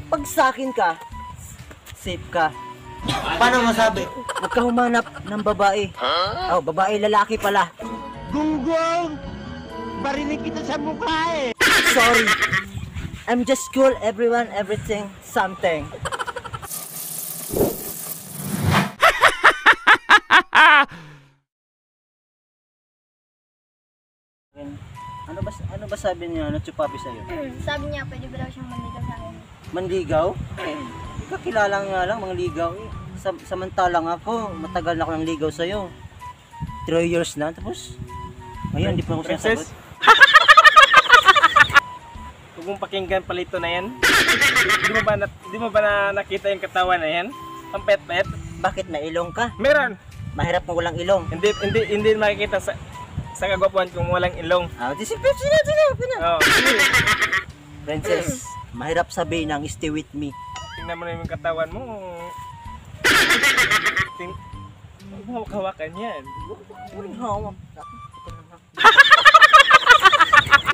Pag sa akin ka, safe ka. Paano masabi? Huwag ka humanap ng babae. Oh, babae, lalaki pala. Gunggong! Barinig kita sa mukha eh! Sorry. I'm just cool, everyone, everything, something. Ano ba sabi niya, Chupapi sa'yo? Sabi niya, pwede ba daw siyang manligaw sa akin? Manligaw? Kakilala nga lang, mga ligaw eh. Samantalang ako, matagal na ako ng ligaw sa'yo. 3 years na, tapos ngayon, hindi pa ako sinasagot. Huwag mong pakinggan palito na yan. Di mo ba nakita yung katawan na yan? Ang pet-pet? Bakit may ilong ka? Meron! Mahirap mo walang ilong. Hindi makikita sa kagwapuan kung walang ilong. Sino? Oh, Princess, mahirap sabihin ng stay with me. tingnan mo na yung katawan mo. Huwag mo hawakan yan. Hawak.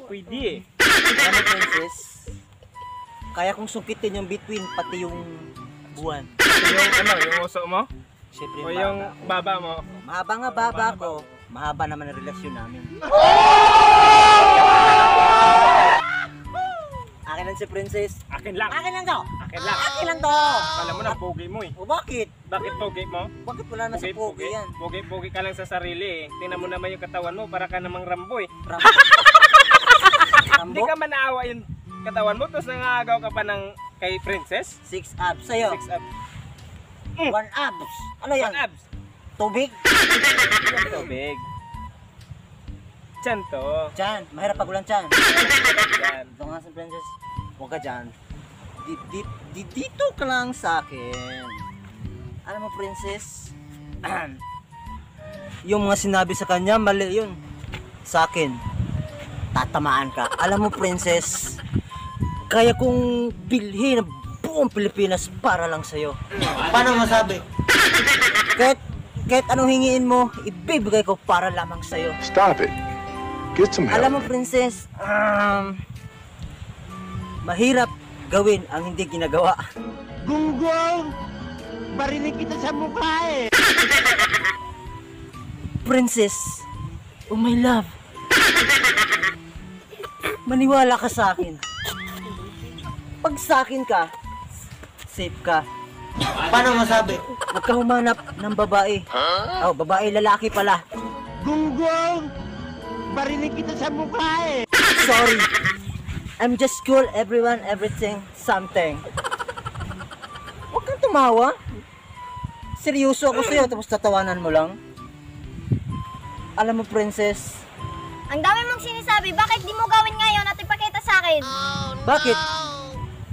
Pwede eh. Ano, Princess? Kaya kong sungkitin yung between, pati yung buwan. Yung uso mo? Siyempre O yung baba mo? mahaba nga baba ko. Mahaba naman ang relasyon namin. Akin lang si Princess. Akin lang. Akin lang to. Akin lang. Akin lang to. Kala mo na pogi mo eh. O bakit? Bakit pogi mo? Bakit wala na sa pogi yan? Pogi ka lang sa sarili eh. Tingnan mo naman yung katawan mo, para ka namang Rambo eh. Hindi Rambo? ka man naawa yung katawan mo, tapos nangagaw ka pa ng kay Princess? 6 abs sa'yo. 6 abs. 1 abs. Ano yan? 1 abs. Tubig? Tubig. Tiyan to. Diyan. Mahirap pag ulan dyan. Tiyan. Ito nga si Princess. Huwag ka dyan. Dito ka lang sa akin. Alam mo, Princess, yung mga sinabi sa kanya, mali yun. Sa akin, tatamaan ka. Alam mo, Princess, kaya kong bilhin ang buong Pilipinas para lang sa'yo. Paano masabi? Kahit anong hingiin mo, ibibigay ko para lamang sa'yo. Stop it. Get some help. Alam mo, Princess, mahirap gawin ang hindi ginagawa. Gunggong! Barinig kita sa mukha eh! Princess, oh my love, maniwala ka sa akin. Pag sa akin ka, safe ka. Paano masabi? Huwag ka humanap ng babae. Oh, babae, lalaki pala. Gunggong! Barinig kita sa mukha eh! Sorry. I'm just cool, everyone, everything, something. Huwag kang tumawa. Seryoso ako sa'yo, tapos tatawanan mo lang. Alam mo, Princess, Ang dami mong sinasabi, bakit di mo gawin ngayon at ipakita sa akin? bakit?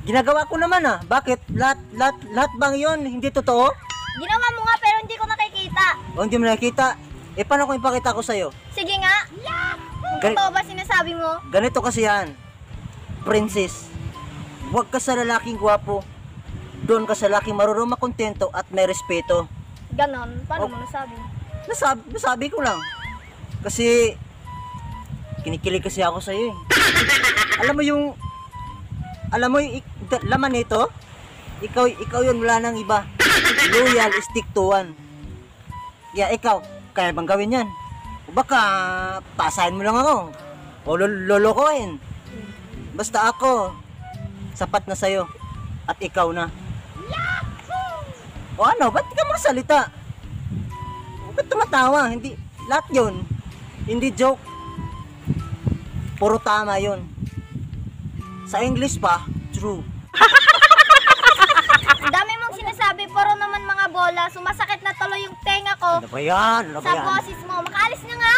Ginagawa ko naman ah. Bakit? Lahat bang yun? Hindi totoo? Ginawa mo nga pero hindi ko nakikita. O hindi mo nakikita? Eh paano kung ipakita ko sa'yo? Sige nga. Kung Gal- totoo ba sinasabi mo? Ganito kasi yan. Princess, huwag ka sa lalaking gwapo. Doon ka sa lalaking marunong makontento at may respeto. Ganon. Paano Oh. mo nasabi? Nasabi ko lang. Kasi kinikilig kasi ako sa'yo eh. Alam mo yung laman nito? Ikaw yun, wala nang iba. Loyal, stick to one. Yeah, ikaw, kaya bang gawin yan? O baka pasahin mo lang ako. O lolokohin. Basta ako, sapat na sa'yo. At ikaw na. O ano, ba't di ka magsalita? Huwag ka tumatawa. Hindi, lahat yun. Hindi joke. Puro tama yun. Sa English pa, true. Ang dami mong sinasabi, puro naman mga bola. Sumasakit na tuloy yung tenga ko. Ano ba yan? Ano ba Sa yan? boses mo. Makaalis na nga.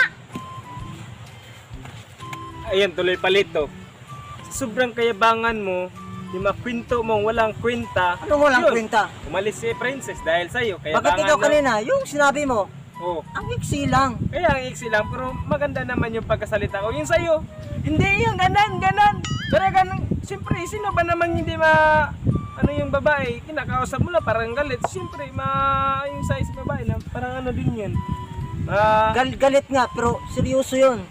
Ayan, tuloy palito. Sobrang kayabangan mo, yung mga kwento mong walang kwenta. Ano walang yun, kwenta? Umalis si Princess dahil sa'yo. Bakit ikaw kanina? Yung sinabi mo, Oh. ang iksi lang. Kaya ang iksi lang, pero maganda naman yung pagkasalita ko. Yung sa'yo, hindi yung ganan. Pero ganun, siyempre, sino ba naman hindi ano yung babae, kinakausap mo lang, parang galit. Siyempre, yung size babae na parang ano din yan. Galit nga, pero seryoso yun.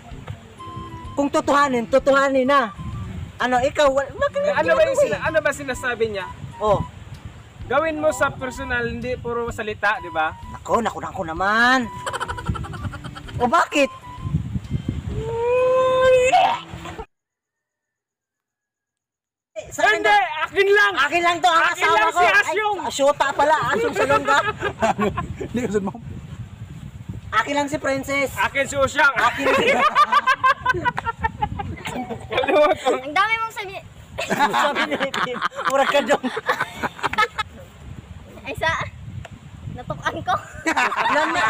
Kung totohanin na. Ano, ikaw, bakit Ano ba yung ano ba sinasabi niya? Oh, Gawin mo sa personal, hindi puro salita, di ba? nako naman. O bakit? Saan Hindi! Akin lang! Akin lang to, ang Akin asawa lang ko. si Asyong! Ay, syota pala, Asyong Salonga. Hindi ko mo. Akin lang si Princess. Akin si Usyang! Akin Kalimutan. Ang dami mong sabi. sabi ni Tim. Murag ka dong. Ay sa... Natukan ko. Yan na,